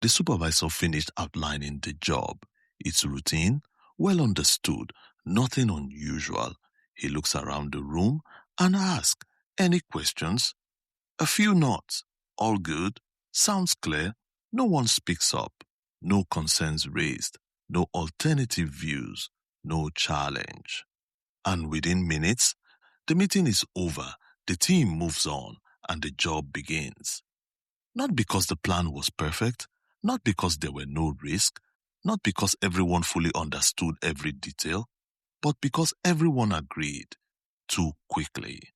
The supervisor finished outlining the job. It's routine, well understood, nothing unusual. He looks around the room and asks, "Any questions?" A few nods. All good. Sounds clear. No one speaks up. No concerns raised. No alternative views. No challenge. And within minutes, the meeting is over, the team moves on, and the job begins. Not because the plan was perfect, not because there were no risk, not because everyone fully understood every detail, but because everyone agreed too quickly.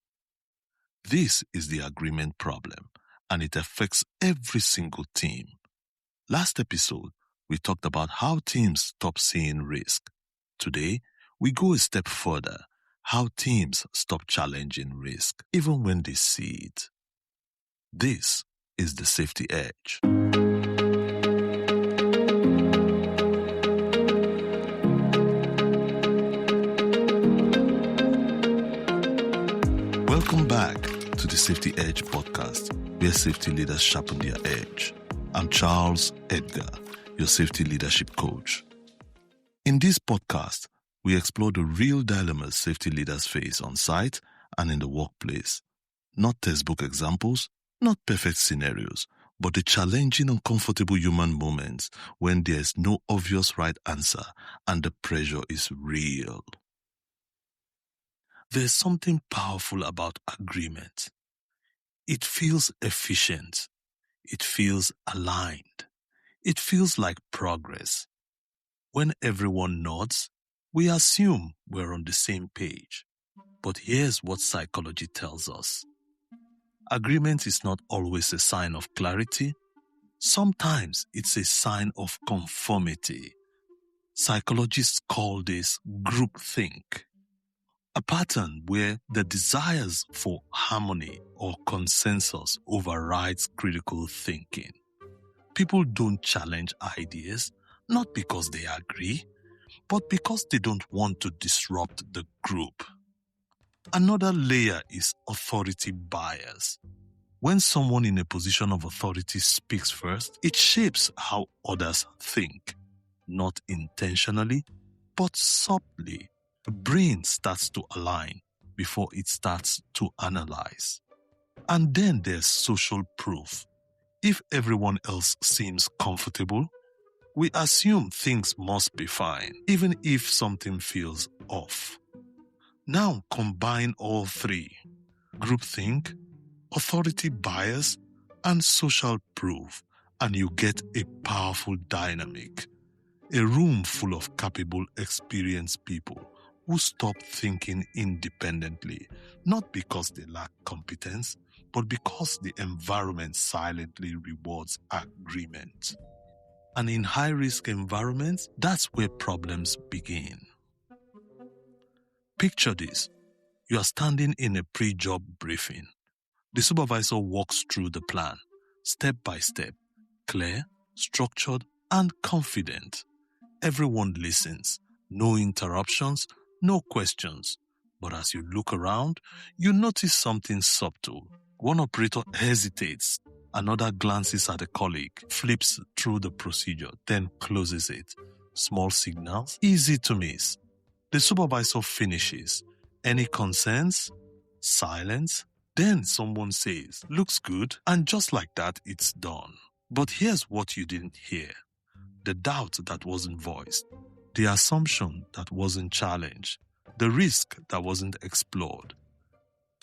This is the agreement problem, and it affects every single team. Last episode, we talked about how teams stop seeing risk. Today, we go a step further, how teams stop challenging risk, even when they see it. This is the safety edge. Welcome back to the Safety Edge podcast, where safety leaders sharpen their edge. I'm Charles Edgar, your safety leadership coach. In this podcast, we explore the real dilemmas safety leaders face on site and in the workplace. Not textbook examples, not perfect scenarios, but the challenging, uncomfortable human moments when there is no obvious right answer and the pressure is real. There's something powerful about agreement. It feels efficient. It feels aligned. It feels like progress. When everyone nods, we assume we're on the same page. But here's what psychology tells us. Agreement is not always a sign of clarity. Sometimes it's a sign of conformity. Psychologists call this groupthink, a pattern where the desires for harmony or consensus overrides critical thinking. People don't challenge ideas, not because they agree, but because they don't want to disrupt the group. Another layer is authority bias. When someone in a position of authority speaks first, it shapes how others think, not intentionally, but subtly. The brain starts to align before it starts to analyze. And then there's social proof. If everyone else seems comfortable, we assume things must be fine, even if something feels off. Now combine all three: groupthink, authority bias, and social proof, and you get a powerful dynamic. A room full of capable, experienced people who stop thinking independently, not because they lack competence, but because the environment silently rewards agreement. And in high-risk environments, that's where problems begin. Picture this. You are standing in a pre-job briefing. The supervisor walks through the plan, step by step, clear, structured, and confident. Everyone listens. No interruptions, no questions. But as you look around, you notice something subtle. One operator hesitates. Another glances at a colleague, flips through the procedure, then closes it. Small signals, easy to miss. The supervisor finishes. Any concerns? Silence. Then someone says, "Looks good," and just like that, it's done. But here's what you didn't hear. The doubt that wasn't voiced. The assumption that wasn't challenged. The risk that wasn't explored.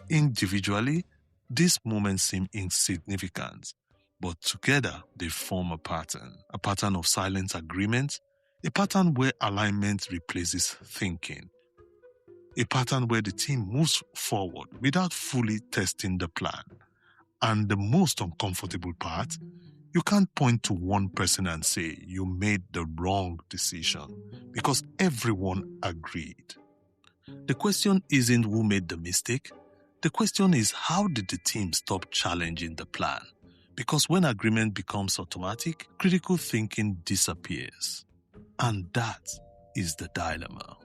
Individually, these moments seem insignificant, but together they form a pattern of silent agreement, a pattern where alignment replaces thinking, a pattern where the team moves forward without fully testing the plan. And the most uncomfortable part, you can't point to one person and say you made the wrong decision because everyone agreed. The question isn't who made the mistake. The question is, how did the team stop challenging the plan? Because when agreement becomes automatic, critical thinking disappears. And that is the dilemma.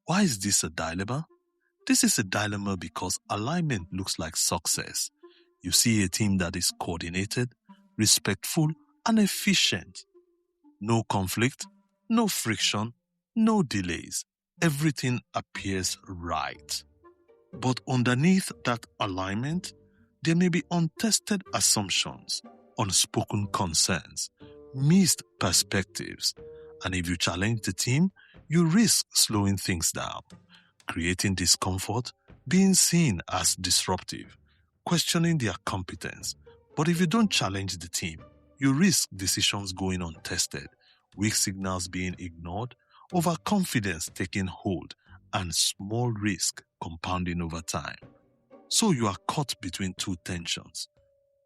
Why is this a dilemma? This is a dilemma because alignment looks like success. You see a team that is coordinated, respectful, and efficient. No conflict, no friction, no delays. Everything appears right. But underneath that alignment, there may be untested assumptions, unspoken concerns, missed perspectives. And if you challenge the team, you risk slowing things down, creating discomfort, being seen as disruptive, questioning their competence. But if you don't challenge the team, you risk decisions going untested, weak signals being ignored, overconfidence taking hold, and small risk compounding over time. So you are caught between two tensions: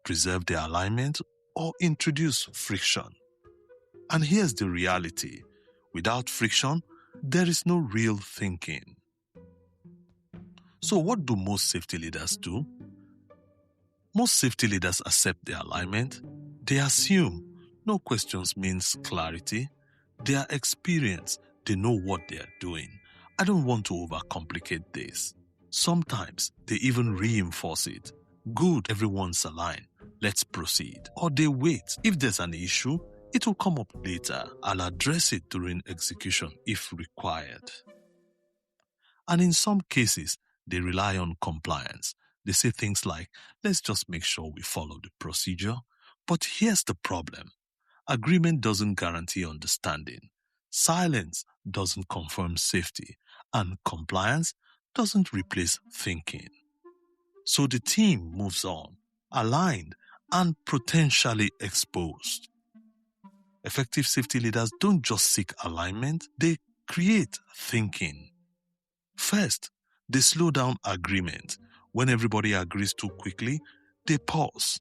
preserve the alignment or introduce friction. And here's the reality: without friction, there is no real thinking. So what do most safety leaders do? Most safety leaders accept the alignment. They assume no questions means clarity. They are experienced. They know what they are doing. I don't want to overcomplicate this. Sometimes they even reinforce it. Good, everyone's aligned. Let's proceed. Or they wait. If there's an issue, it will come up later. I'll address it during execution if required. And in some cases, they rely on compliance. They say things like, let's just make sure we follow the procedure. But here's the problem. Agreement doesn't guarantee understanding. Silence doesn't confirm safety. And compliance doesn't replace thinking. So the team moves on, aligned and potentially exposed. Effective safety leaders don't just seek alignment, they create thinking. First, they slow down agreement. When everybody agrees too quickly, they pause.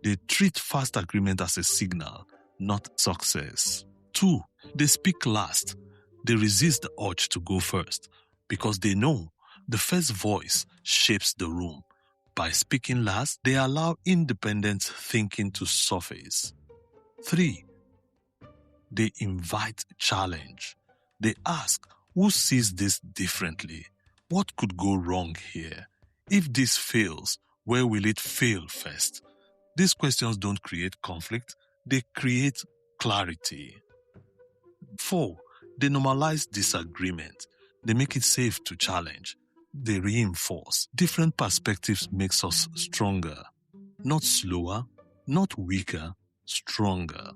They treat fast agreement as a signal, not success. 2, they speak last. They resist the urge to go first because they know the first voice shapes the room. By speaking last, they allow independent thinking to surface. 3, they invite challenge. They ask, who sees this differently? What could go wrong here? If this fails, where will it fail first? These questions don't create conflict, they create clarity. 4, they normalize disagreement. They make it safe to challenge. They reinforce. Different perspectives makes us stronger. Not slower, not weaker, stronger.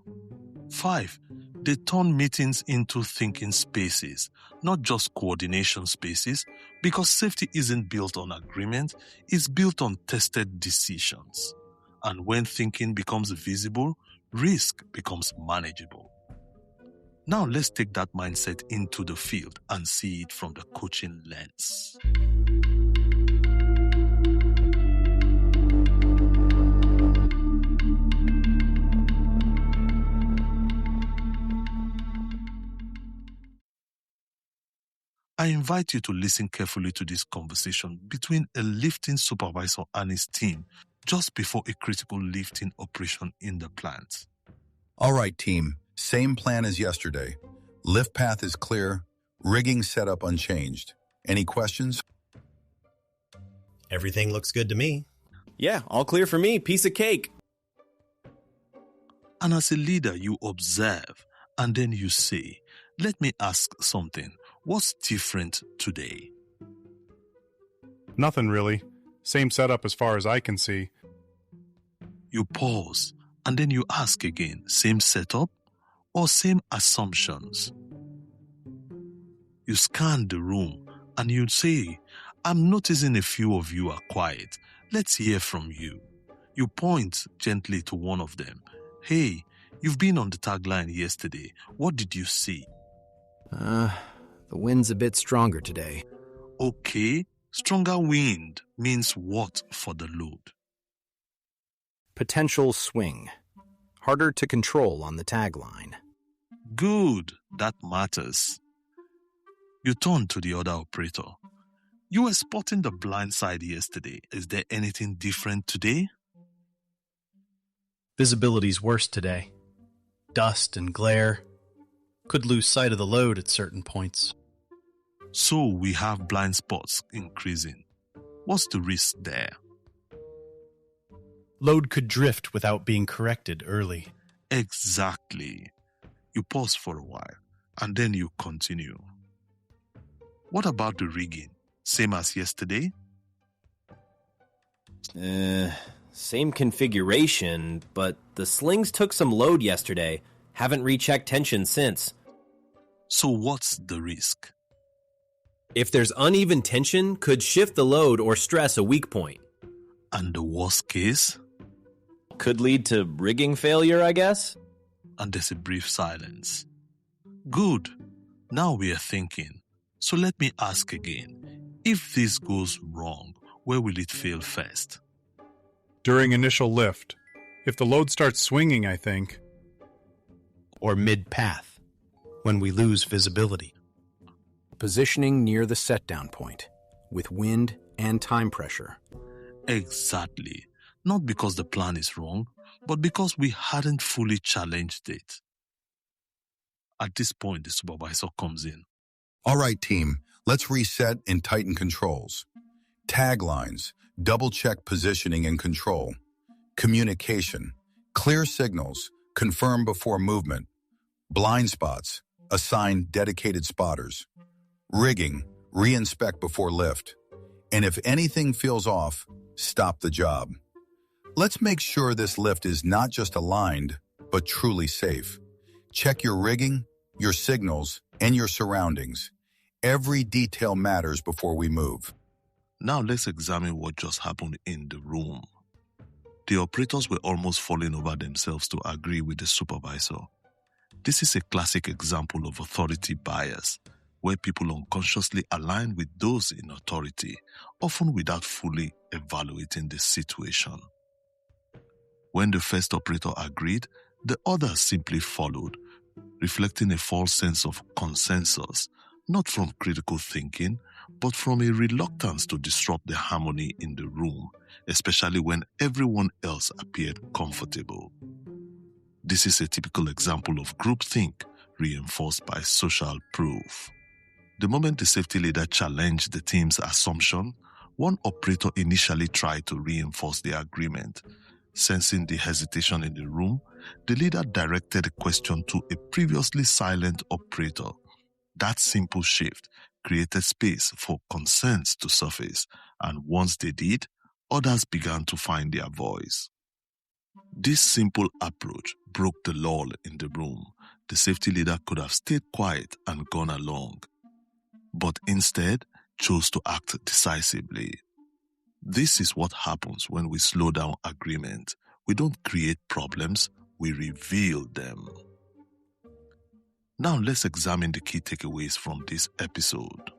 5, they turn meetings into thinking spaces, not just coordination spaces, because safety isn't built on agreement, it's built on tested decisions. And when thinking becomes visible, risk becomes manageable. Now let's take that mindset into the field and see it from the coaching lens. I invite you to listen carefully to this conversation between a lifting supervisor and his team just before a critical lifting operation in the plant. All right, team. Same plan as yesterday. Lift path is clear. Rigging setup unchanged. Any questions? Everything looks good to me. Yeah, all clear for me. Piece of cake. And as a leader, you observe and then you say, let me ask something. What's different today? Nothing really. Same setup as far as I can see. You pause and then you ask again, same setup or same assumptions? You scan the room and you say, I'm noticing a few of you are quiet. Let's hear from you. You point gently to one of them. Hey, you've been on the tagline yesterday. What did you see? The wind's a bit stronger today. Okay, stronger wind means what for the load? Potential swing. Harder to control on the tagline. Good, that matters. You turn to the other operator. You were spotting the blind side yesterday. Is there anything different today? Visibility's worse today. Dust and glare. Could lose sight of the load at certain points. So we have blind spots increasing. What's the risk there? Load could drift without being corrected early. Exactly. You pause for a while, and then you continue. What about the rigging? Same as yesterday? Same configuration, but the slings took some load yesterday. Haven't rechecked tension since. So what's the risk? If there's uneven tension, could shift the load or stress a weak point. And the worst case? Could lead to rigging failure, I guess? And there's a brief silence. Good. Now we are thinking. So let me ask again. If this goes wrong, where will it fail first? During initial lift. If the load starts swinging, I think. Or mid-path, when we lose visibility. Positioning near the set-down point, with wind and time pressure. Exactly. Not because the plan is wrong, but because we hadn't fully challenged it. At this point, the supervisor comes in. All right, team, let's reset and tighten controls. Taglines, double-check positioning and control. Communication, clear signals, confirm before movement. Blind spots, assign dedicated spotters. Rigging, re-inspect before lift. And if anything feels off, stop the job. Let's make sure this lift is not just aligned, but truly safe. Check your rigging, your signals, and your surroundings. Every detail matters before we move. Now let's examine what just happened in the room. The operators were almost falling over themselves to agree with the supervisor. This is a classic example of authority bias, where people unconsciously align with those in authority, often without fully evaluating the situation. When the first operator agreed, the others simply followed, reflecting a false sense of consensus, not from critical thinking, but from a reluctance to disrupt the harmony in the room, especially when everyone else appeared comfortable. This is a typical example of groupthink reinforced by social proof. The moment the safety leader challenged the team's assumption, one operator initially tried to reinforce the agreement. Sensing the hesitation in the room, the leader directed the question to a previously silent operator. That simple shift created space for concerns to surface, and once they did, others began to find their voice. This simple approach broke the lull in the room. The safety leader could have stayed quiet and gone along, but instead chose to act decisively. This is what happens when we slow down agreement. We don't create problems, we reveal them. Now let's examine the key takeaways from this episode.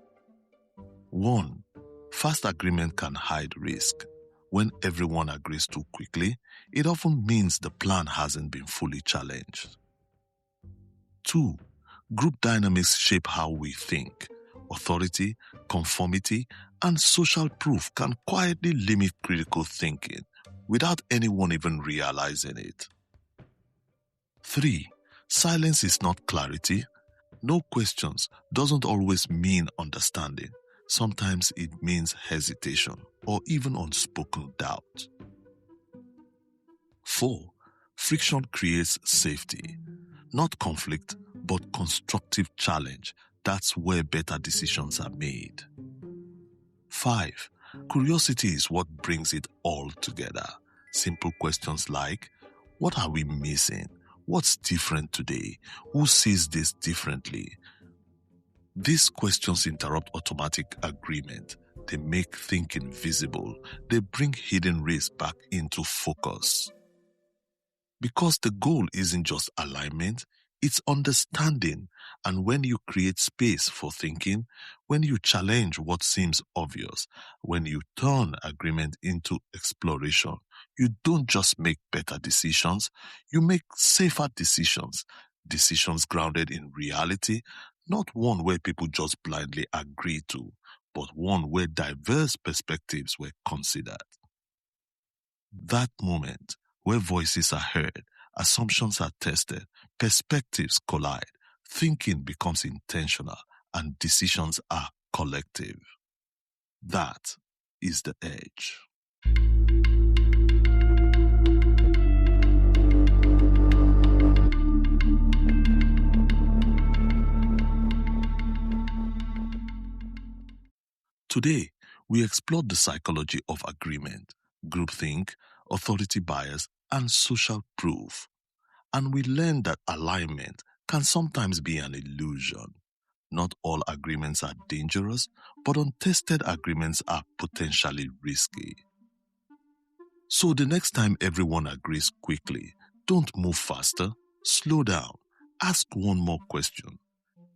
1. Fast agreement can hide risk. When everyone agrees too quickly, it often means the plan hasn't been fully challenged. 2. Group dynamics shape how we think. Authority, conformity, and social proof can quietly limit critical thinking without anyone even realizing it. 3. Silence is not clarity. No questions doesn't always mean understanding. Sometimes it means hesitation or even unspoken doubt. 4. Friction creates safety. Not conflict, but constructive challenge. That's where better decisions are made. 5. Curiosity is what brings it all together. Simple questions like, what are we missing? What's different today? Who sees this differently? These questions interrupt automatic agreement. They make thinking visible. They bring hidden risk back into focus. Because the goal isn't just alignment, it's understanding. And when you create space for thinking, when you challenge what seems obvious, when you turn agreement into exploration, you don't just make better decisions, you make safer decisions. Decisions grounded in reality, not one where people just blindly agree to, but one where diverse perspectives were considered. That moment where voices are heard, assumptions are tested, perspectives collide, thinking becomes intentional, and decisions are collective. That is the edge. Today, we explored the psychology of agreement, groupthink, authority bias, and social proof. And we learned that alignment can sometimes be an illusion. Not all agreements are dangerous, but untested agreements are potentially risky. So the next time everyone agrees quickly, don't move faster, slow down, ask one more question.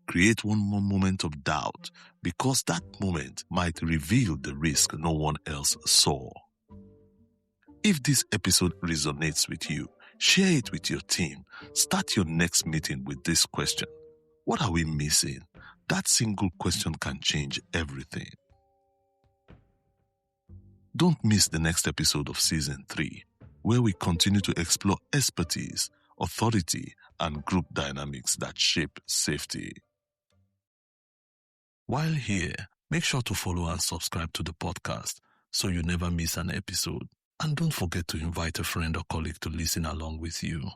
Create one more moment of doubt, because that moment might reveal the risk no one else saw. If this episode resonates with you, share it with your team. Start your next meeting with this question. What are we missing? That single question can change everything. Don't miss the next episode of Season 3, where we continue to explore expertise, authority, and group dynamics that shape safety. While here, make sure to follow and subscribe to the podcast so you never miss an episode. And don't forget to invite a friend or colleague to listen along with you.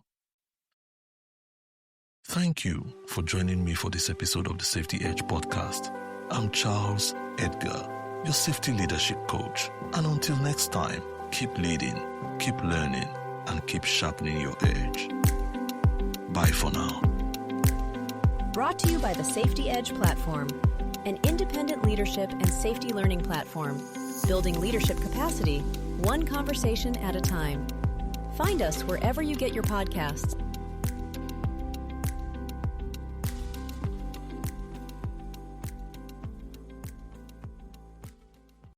Thank you for joining me for this episode of the Safety Edge podcast. I'm Charles Edgar, your safety leadership coach. And until next time, keep leading, keep learning, and keep sharpening your edge. Bye for now. Brought to you by the Safety Edge platform, an independent leadership and safety learning platform, building leadership capacity, one conversation at a time. Find us wherever you get your podcasts